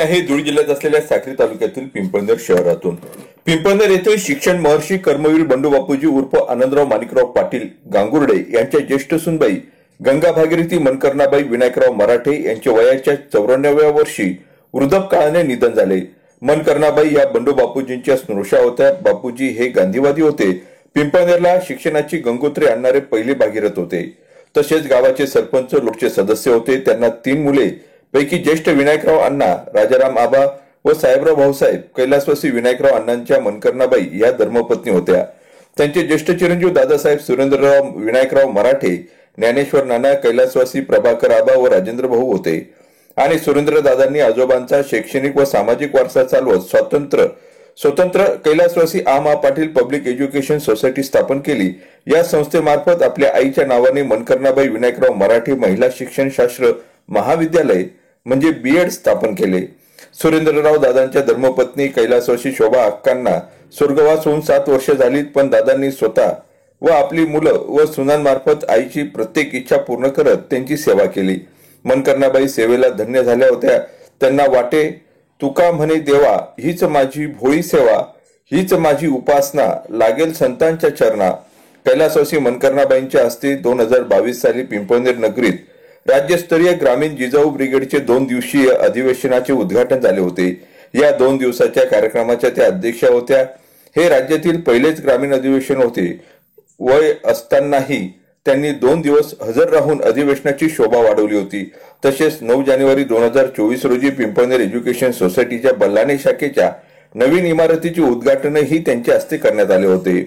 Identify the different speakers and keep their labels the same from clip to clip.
Speaker 1: आहे धुळे जिल्ह्यात असलेल्या साक्री तालुक्यातील पिंपळनेर शहरातून। पिंपळनेर येथे शिक्षण महर्षी कर्मवीर बंडू बापूजी उर्फ आनंदराव माणिकराव पाटील गांगुर्डे यांच्या ज्येष्ठ सुनबाई गंगा भागीरथी मनकर्णाबाई विनायकराव मराठे यांच्या वयाच्या 94व्या वर्षी वृद्धापकाळाने निधन झाले। मनकर्णाबाई या बंडू बापूजींच्या स्नुषा होत्या। बापूजी हे गांधीवादी होते। पिंपळनेरला शिक्षणाची गंगोत्री आणणारे पहिले भागीरथ होते। तसेच गावाचे सरपंच लोकचे सदस्य होते। त्यांना 3 मुले पैकी ज्येष्ठ विनायकराव अण्णा, राजाराम आबा व साहेबराव भाऊसाहेब कैलासवासी विनायकराव अण्णांच्या मनकर्णाबाई या धर्मपत्नी होत्या। त्यांचे ज्येष्ठ चिरंजीव दादासाहेब सुरेंद्रराव विनायकराव मराठे, ज्ञानेश्वर नाना, कैलासवासी प्रभाकर आबा व राजेंद्र भाऊ होते। आणि सुरेंद्र दादांनी आजोबांचा शैक्षणिक व सामाजिक वारसा चालवत स्वतंत्र कैलासवासी आमा पाटील पब्लिक एज्युकेशन सोसायटी स्थापन केली। या संस्थेमार्फत आपल्या आईच्या नावाने मनकर्णाबाई विनायकराव मराठे महिला शिक्षण शास्त्र महाविद्यालय म्हणजे बीएड स्थापन केले। सुरेंद्रराव दादांच्या धर्मपत्नी कैलासवासी शोभा अक्कांना स्वर्गवास होऊन 7 वर्ष झाली, पण दादांनी स्वतः व आपली मुलं व सुनांमार्फत आईची प्रत्येक इच्छा पूर्ण करत त्यांची सेवा केली। मनकर्णाबाई सेवेला धन्य झाल्या होत्या। त्यांना वाटे तुका म्हणे देवा, हीच माझी भोळी सेवा, हीच माझी उपासना, लागेल संतांच्या चरणा। कैलासवासी मनकर्णाबाईंच्या हस्ते 2022 साली पिंपळनेर नगरीत राज्यस्तरीय ग्रामीण जिजाऊ ब्रिगेडचे 2 दिवसीय अधिवेशनाचे उद्घाटन झाले होते। या 2 दिवसाच्या कार्यक्रमाच्या त्या अध्यक्षा होत्या। हे राज्यातील पहिलेच ग्रामीण अधिवेशन होते। वय असतानाही त्यांनी 2 दिवस हजर राहून अधिवेशनाची शोभा वाढवली होती। तसेच 9 जानेवारी 2024 रोजी पिंपळनेर एज्युकेशन सोसायटीच्या बल्लाणे शाखेच्या नवीन इमारतीचे उद्घाटनही त्यांच्या हस्ते करण्यात आले होते।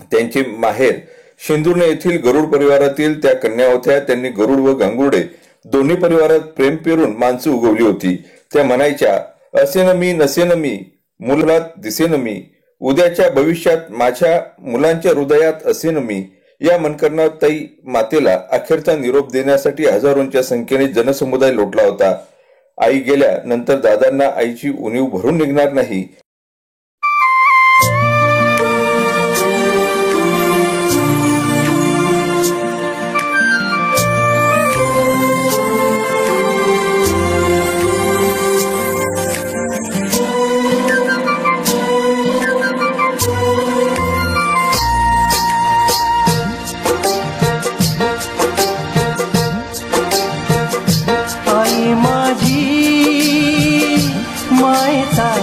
Speaker 1: त्यांचे माहेर शिंदुर्णे येथील गरुड परिवारातील त्या कन्या होत्या। त्यांनी गरुड व गांगुर्डे दोन्ही परिवारात प्रेम पेरून माणसं उगवली होती। त्या म्हणायच्या, असेन मी नसेन मी, मुलात दिसेन मी, उद्याच्या भविष्यात माझ्या मुलांच्या हृदयात असेन मी। या मनकर्णाताई मातेला अखेरचा निरोप देण्यासाठी हजारोंच्या संख्येने जनसमुदाय लोटला होता। आई गेल्या नंतर दादांना आईची उणीव भरून निघणार नाही।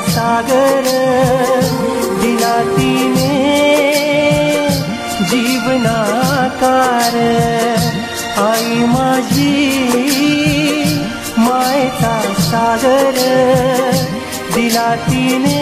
Speaker 2: सागर दिला तिने जीवनाकार, आई माझी मायेचा सागर दिला तिने।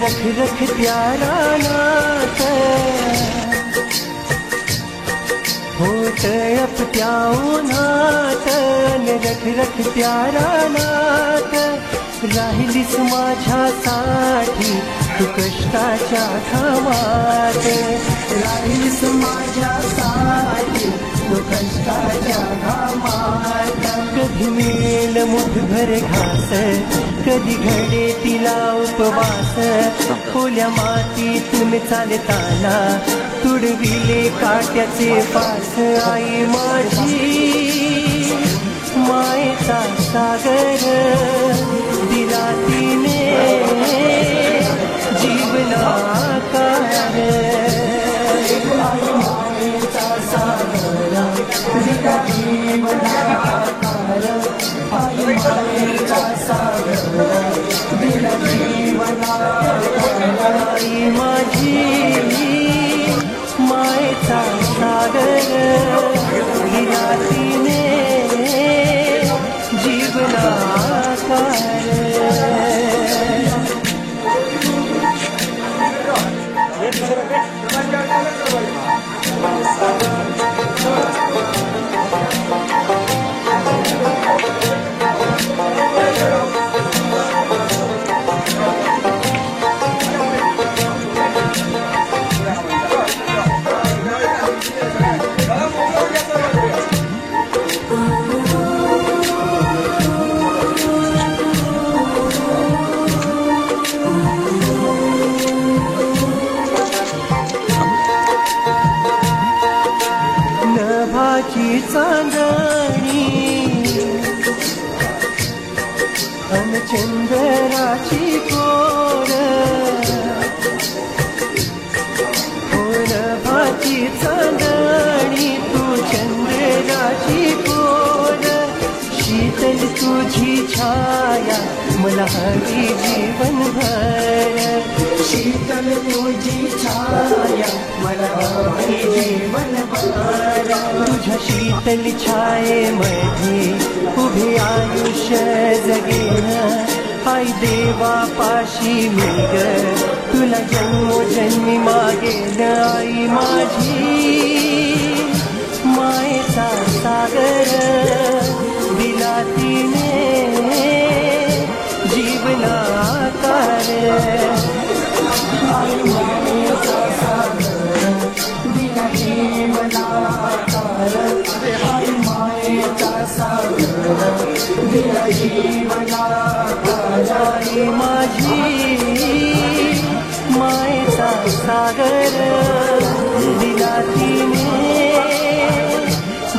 Speaker 2: रख रख प्यारा नात होत आपत्या उन्हात रख रख प्यारा नात राहिलीस माझ्यासाठी तू कष्टाच्या घामात राहिलीस माझ्यासाठी तू कष्टाच्या घामात कधी मिळेल मुठभर घास कधी घडे तिला उपवास ओल्या मातीतून चालताना तुडविले काट्याचे पास आई माझी मायेचा सागर दिला तिने जीवनाकार मायेचा सागर दिला जीवनाकार आई मायेचा सागर दिला जीवनाकार आई माझी मायेचा सागर दिला तिने जीवनाकार नभाची चांदणी अन चंद्राची कोर हो नभाची चांदणी तू चंद्राची कोर शीतल तुझी छाया मला हवी जीवनभर शीतल तुझी छाया मला हवी जीवनभर तुझ्या शीतल छायेमध्ये उभे आयुष्य जगेन आई देवा पाशी मिळ तुला जन्मोजन्मी मागेन आई माझी मायेचा सागर दिला तिने जीवनाकार आई मायेचा सागर दिला जीवनाकार आई मायेचा सागर दिला जीवनाकार आई माझी मायेचा सागर दिला तिने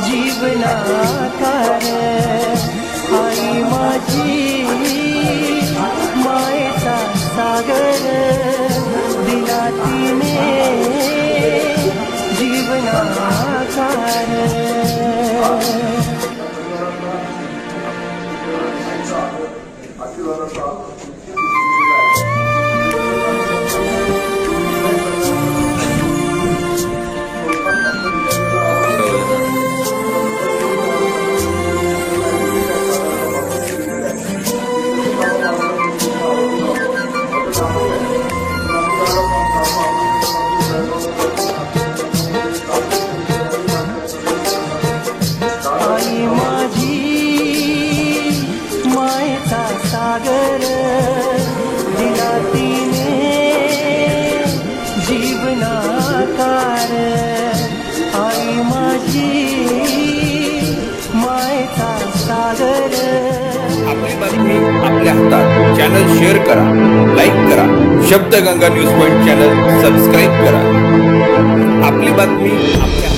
Speaker 2: जीवनाकार आई माझी मायेचा सागर दिला तिने जीवनाकार सागर दिला तिने जीवनाकार आई माझी मायेचा सागर
Speaker 1: आपली बातमी आपल्या हातात चॅनल शेअर करा लाईक करा Shabdganga news point channel subscribe करा आपली बातमी आपल्या